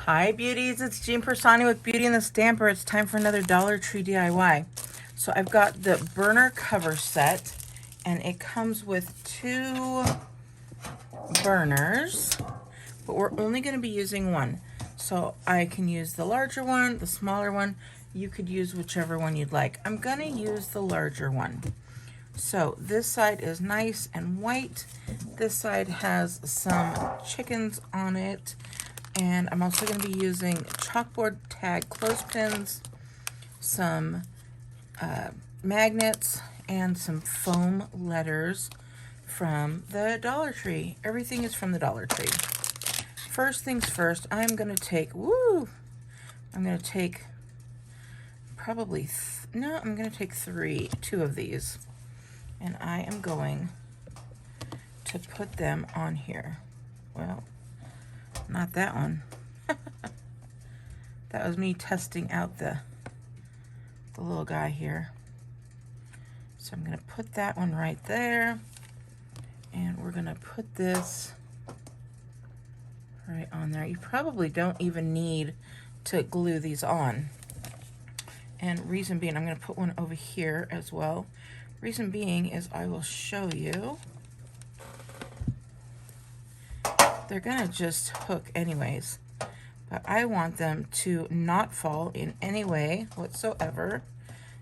Hi beauties, it's Jean Piersanti with Beauty and the Stamper. It's time for another Dollar Tree DIY. So I've got the burner cover set and it comes with 2 burners, but we're only going to be using one. So I can use the larger one, the smaller one. You could use whichever one you'd like. I'm going to use the larger one. So this side is nice and white. This side has some chickens on it. And I'm also going to be using chalkboard tag clothespins, some magnets, and some foam letters from the Dollar Tree. Everything is from the Dollar Tree. First things first, I'm going to take, I'm going to take probably, I'm going to take 2 of these. And I am going to put them on here. Well, not that one. That was me testing out the little guy here. So I'm going to put that one right there. And we're going to put this right on there. You probably don't even need to glue these on. And reason being, I'm going to put one over here as well. Reason being is I will show you. They're going to just hook anyways, but I want them to not fall in any way whatsoever.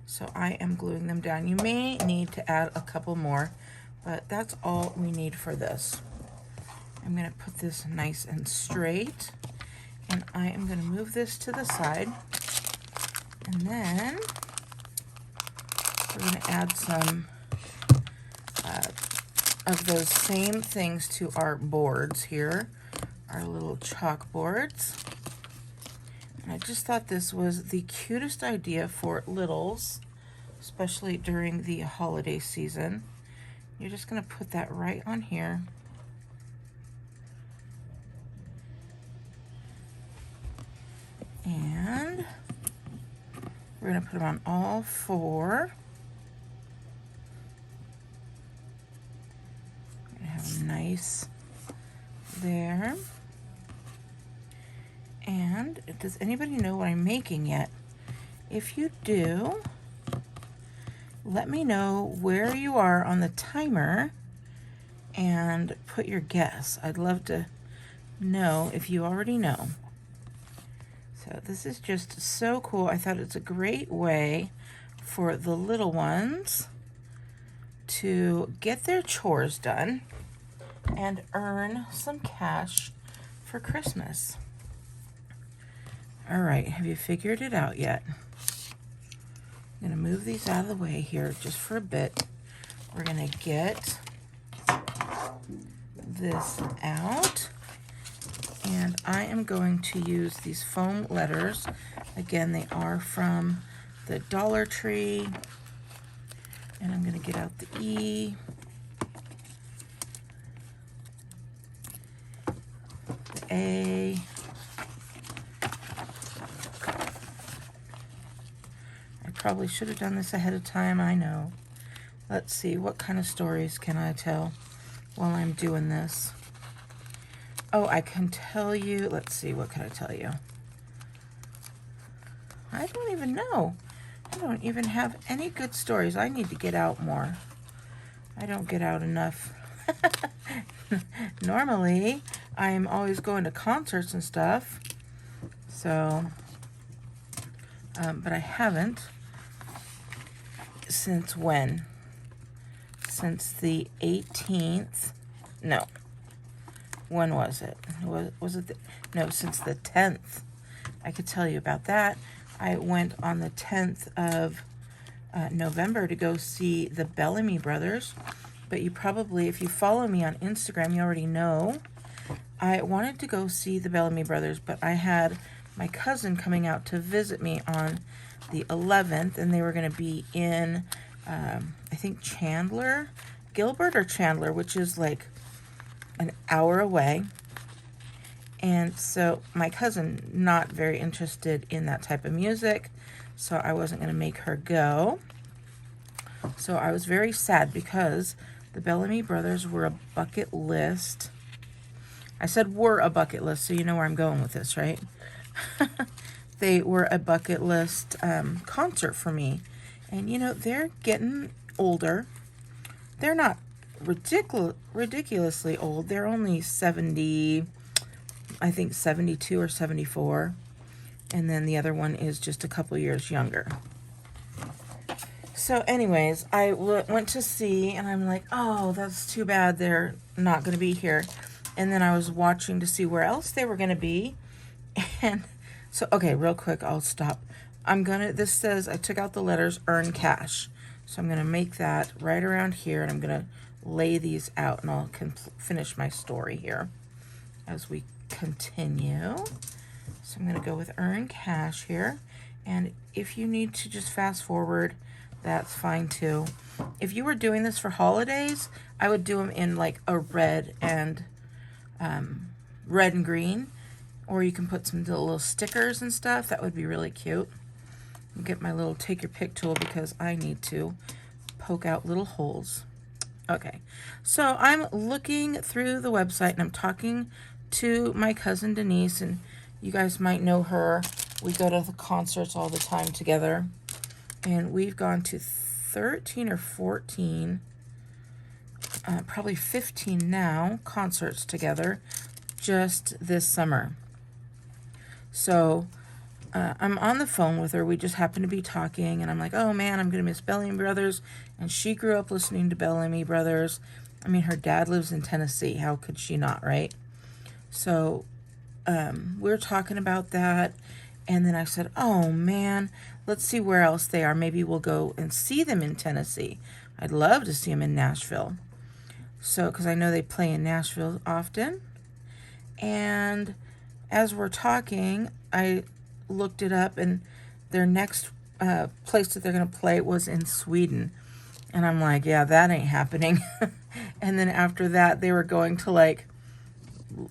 So I am gluing them down. You may need to add a couple more, but that's all we need for this. I'm going to put this nice and straight, and I am going to move this to the side, and then we're going to add some of those same things to our boards here, our little chalkboards. And I just thought this was the cutest idea for littles, especially during the holiday season. You're just going to put that right on here. And we're going to put them on all 4. Nice there. And does anybody know what I'm making yet? If you do, let me know where you are on the timer and put your guess. I'd love to know if you already know. So this is just so cool. I thought it's a great way for the little ones to get their chores done and earn some cash for Christmas. All right, have you figured it out yet? I'm gonna move these out of the way here just for a bit. We're gonna get this out, and I am going to use these foam letters. Again, they are from the Dollar Tree, and I'm gonna get out the E, A. I probably should have done this ahead of time, I know. Let's see, what kind of stories can I tell while I'm doing this? Oh, I can tell you, let's see, what can I tell you? I don't even know. I don't even have any good stories. I need to get out more. I don't get out enough. Normally, I'm always going to concerts and stuff, so, but I haven't since when? Since the 18th, no, when was it? Was it, no, since the 10th. I could tell you about that. I went on the 10th of November to go see the Bellamy Brothers. But you probably, if you follow me on Instagram, you already know. I wanted to go see the Bellamy Brothers, but I had my cousin coming out to visit me on the 11th, and they were going to be in, I think, Gilbert or Chandler, which is like an hour away. And so my cousin, not very interested in that type of music, so I wasn't going to make her go. So I was very sad because the Bellamy Brothers were a bucket list I said were a bucket list, so you know where I'm going with this, right? They were a bucket list concert for me. And, you know, they're getting older. They're not ridiculously old. They're only 70, I think 72 or 74. And then the other one is just a couple years younger. So anyways, I went to see, and I'm like, oh, that's too bad they're not going to be here. And then I was watching to see where else they were going to be. And so, okay, real quick, I'll stop. This says, I took out the letters, earn cash. So I'm going to make that right around here, and I'm going to lay these out, and I'll finish my story here as we continue. So I'm going to go with earn cash here. And if you need to just fast forward, that's fine too. If you were doing this for holidays, I would do them in like a red and green. Or you can put some little stickers and stuff. That would be really cute. I'll get my little take your pick tool because I need to poke out little holes. Okay, so I'm looking through the website and I'm talking to my cousin Denise, and you guys might know her. We go to the concerts all the time together. And we've gone to 13 or 14, probably 15 now, concerts together just this summer. So I'm on the phone with her. We just happen to be talking, and I'm like, oh man, I'm going to miss Bellamy Brothers. And she grew up listening to Bellamy Brothers. I mean, her dad lives in Tennessee. How could she not, right? So we're talking about that. And then I said, oh man, let's see where else they are. Maybe we'll go and see them in Tennessee. I'd love to see them in Nashville. So, because I know they play in Nashville often. And as we're talking, I looked it up, and their next place that they're going to play was in Sweden. And I'm like, yeah, that ain't happening. And then after that, they were going to, like,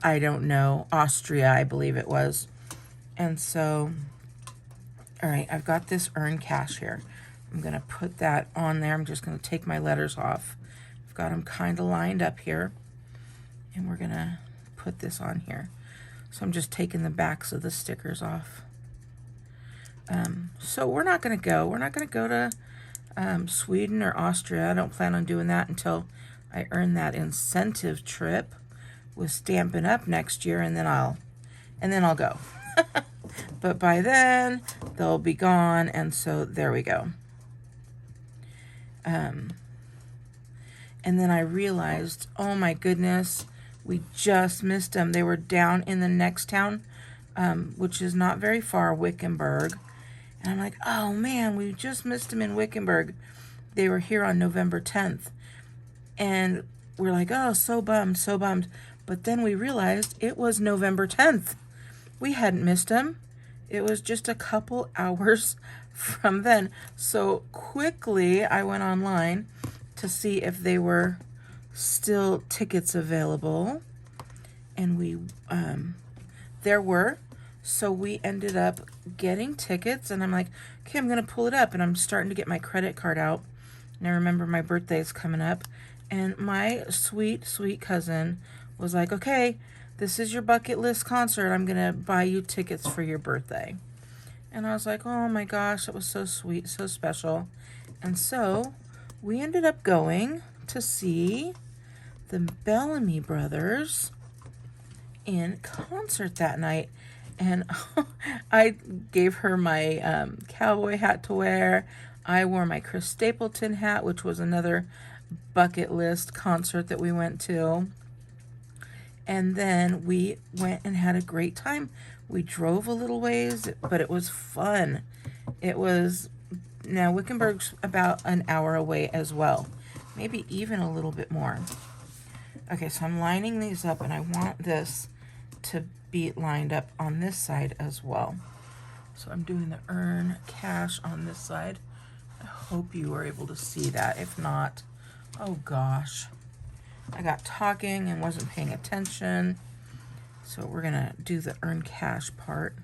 I don't know, Austria, I believe it was. And so, all right, I've got this earn cash here. I'm going to put that on there. I'm just going to take my letters off. I've got them kind of lined up here. And we're going to put this on here. So I'm just taking the backs of the stickers off. So we're not going to go to Sweden or Austria. I don't plan on doing that until I earn that incentive trip with Stampin' Up next year, and then I'll go. But by then they'll be gone, and so there we go. And then I realized, oh my goodness, we just missed them. They were down in the next town, which is not very far, Wickenburg. And I'm like, oh man, we just missed them in Wickenburg. They were here on November 10th. And we're like, oh, so bummed, so bummed. But then we realized it was November 10th. We hadn't missed them. It was just a couple hours from then. So quickly I went online to see if they were still tickets available. And there were. So we ended up getting tickets, and I'm like, okay, I'm going to pull it up, and I'm starting to get my credit card out. And I remember my birthday is coming up, and my sweet, sweet cousin was like, okay, this is your bucket list concert. I'm going to buy you tickets for your birthday. And I was like, oh my gosh, that was so sweet, so special. And so we ended up going to see the Bellamy Brothers in concert that night. And I gave her my cowboy hat to wear. I wore my Chris Stapleton hat, which was another bucket list concert that we went to. And then we went and had a great time. We drove a little ways, but it was fun. Now Wickenburg's about an hour away as well. Maybe even a little bit more. Okay, so I'm lining these up, and I want this to be lined up on this side as well. So I'm doing the earn cash on this side. I hope you were able to see that. If not, oh gosh. I got talking and wasn't paying attention. So we're going to do the earn cash part.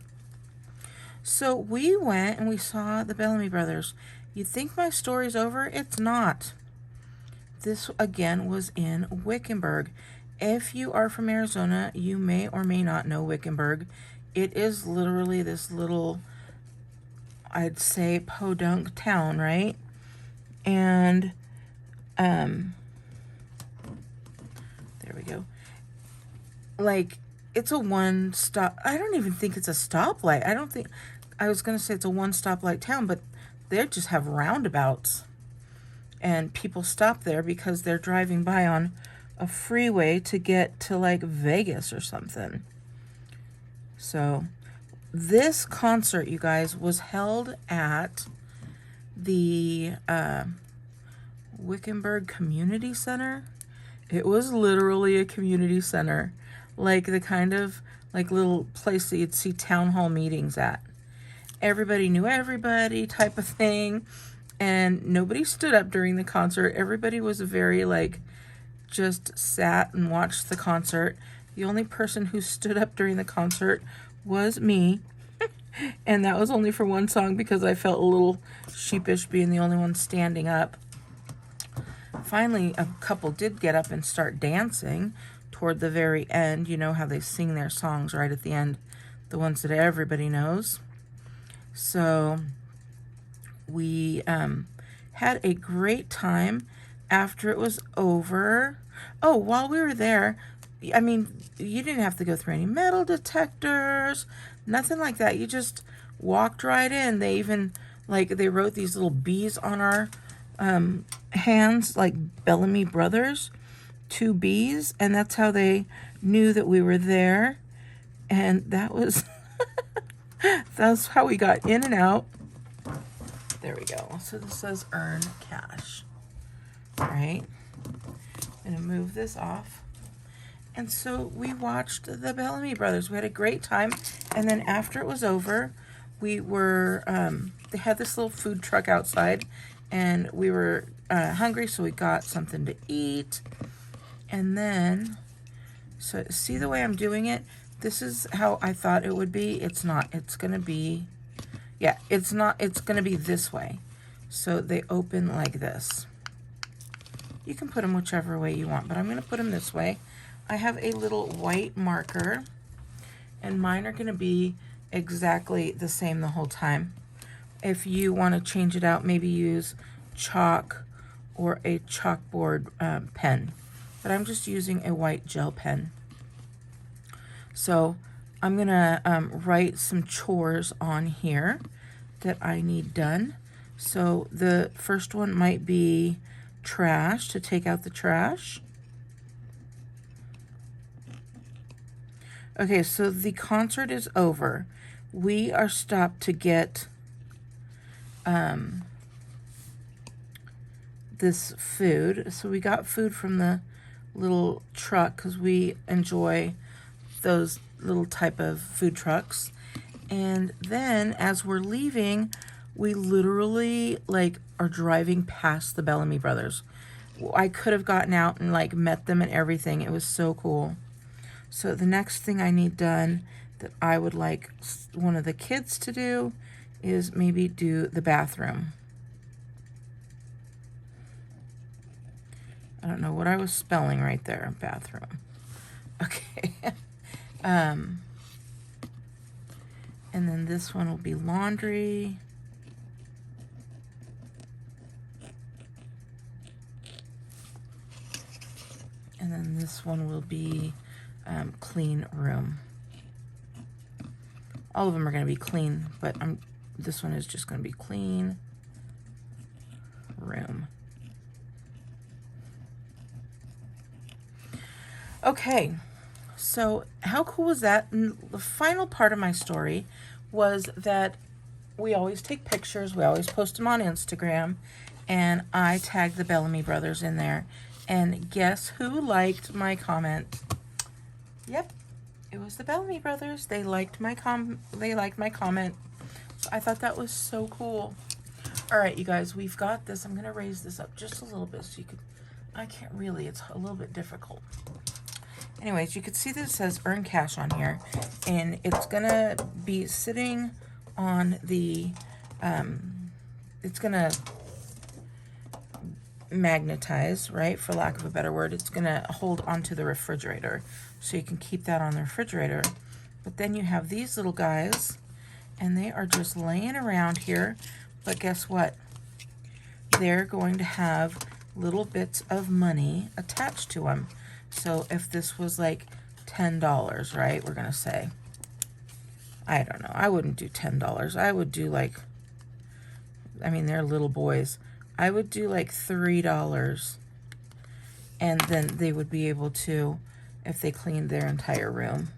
So we went and we saw the Bellamy Brothers. You'd think my story's over. It's not. This, again, was in Wickenburg. If you are from Arizona, you may or may not know Wickenburg. It is literally this little, I'd say, podunk town, right? And, there we go. Like, it's a one-stop, I don't even think it's a stoplight. I was going to say it's a one-stoplight town, but they just have roundabouts. And people stop there because they're driving by on a freeway to get to like Vegas or something. So this concert, you guys, was held at the Wickenburg Community Center. It was literally a community center, like the kind of like little place that you'd see town hall meetings at. Everybody knew everybody type of thing, and nobody stood up during the concert. Everybody was very like just sat and watched the concert. The only person who stood up during the concert was me. And that was only for one song because I felt a little sheepish being the only one standing up. Finally, a couple did get up and start dancing toward the very end. You know how they sing their songs right at the end, the ones that everybody knows. So we had a great time after it was over. Oh, while we were there, I mean, you didn't have to go through any metal detectors, nothing like that. You just walked right in. They even, like, they wrote these little B's on our hands, like Bellamy Brothers, 2 B's, and that's how they knew that we were there. And that was, that's how we got in and out. There we go. So this says earn cash. All right. I'm going to move this off. And so we watched the Bellamy Brothers. We had a great time. And then after it was over, we were, they had this little food truck outside. And we were hungry, so we got something to eat. And then, so see the way I'm doing it? This is how I thought it would be. It's not. It's going to be, yeah, it's not. It's going to be this way. So they open like this. You can put them whichever way you want, but I'm going to put them this way. I have a little white marker, and mine are going to be exactly the same the whole time. If you want to change it out, maybe use chalk or a chalkboard pen. But I'm just using a white gel pen. So I'm going to write some chores on here that I need done. So the first one might be trash, to take out the trash. Okay, so the concert is over. We are stopped to get this food. So we got food from the little truck because we enjoy those little type of food trucks. And then as we're leaving, we literally like are driving past the Bellamy Brothers. I could have gotten out and like met them and everything. It was so cool. So the next thing I need done that I would like one of the kids to do is maybe do the bathroom. I don't know what I was spelling right there, bathroom. Okay. And then this one will be laundry. And then this one will be clean room. All of them are going to be clean, but this one is just going to be clean room. Okay, so how cool was that? And the final part of my story was that we always take pictures, we always post them on Instagram, and I tagged the Bellamy Brothers in there. And guess who liked my comment? Yep, it was the Bellamy Brothers. They liked my comment. So I thought that was so cool. All right, you guys, we've got this. I'm going to raise this up just a little bit so you could, I can't really, it's a little bit difficult. Anyways, you can see that it says earn cash on here, and it's going to be sitting on the, it's going to magnetized, right? For lack of a better word, it's going to hold onto the refrigerator. So you can keep that on the refrigerator. But then you have these little guys, and they are just laying around here. But guess what? They're going to have little bits of money attached to them. So if this was like $10, right? We're going to say, I don't know. I wouldn't do $10. I would do like, I mean, they're little boys. I would do like $3. And then they would be able to, if they cleaned their entire room,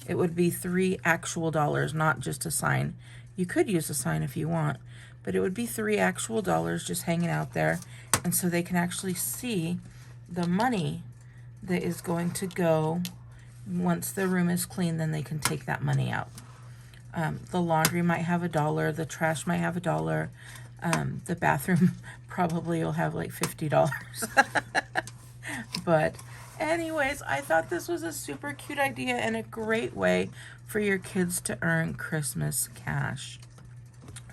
it would be $3 actual dollars, not just a sign. You could use a sign if you want, but it would be $3 actual dollars just hanging out there. And so they can actually see the money that is going to go once the room is clean. Then they can take that money out. The laundry might have $1, the trash might have $1, the bathroom probably will have like $50. But anyways, I thought this was a super cute idea and a great way for your kids to earn Christmas cash.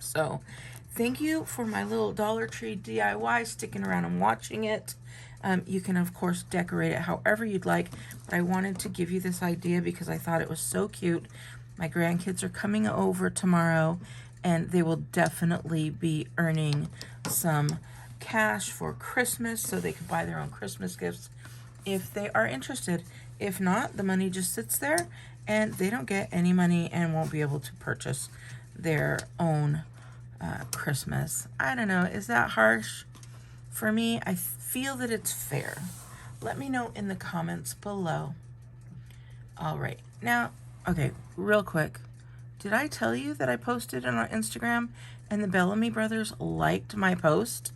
So thank you for my little Dollar Tree DIY, sticking around and watching it. You can, of course, decorate it however you'd like, but I wanted to give you this idea because I thought it was so cute. My grandkids are coming over tomorrow, and they will definitely be earning some cash for Christmas so they can buy their own Christmas gifts if they are interested. If not, the money just sits there, and they don't get any money and won't be able to purchase their own Christmas. I don't know. Is that harsh? For me, I feel that it's fair. Let me know in the comments below. All right. Now, okay, real quick. Did I tell you that I posted on our Instagram and the Bellamy brothers liked my post?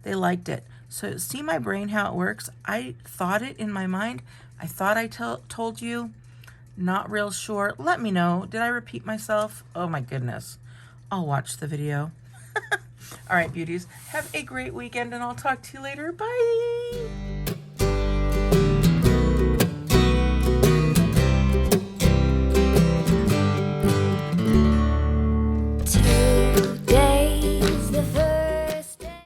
They liked it. So see my brain, how it works? I thought it in my mind. I thought I told you. Not real sure. Let me know. Did I repeat myself? Oh my goodness. I'll watch the video. All right, beauties. Have a great weekend, and I'll talk to you later. Bye.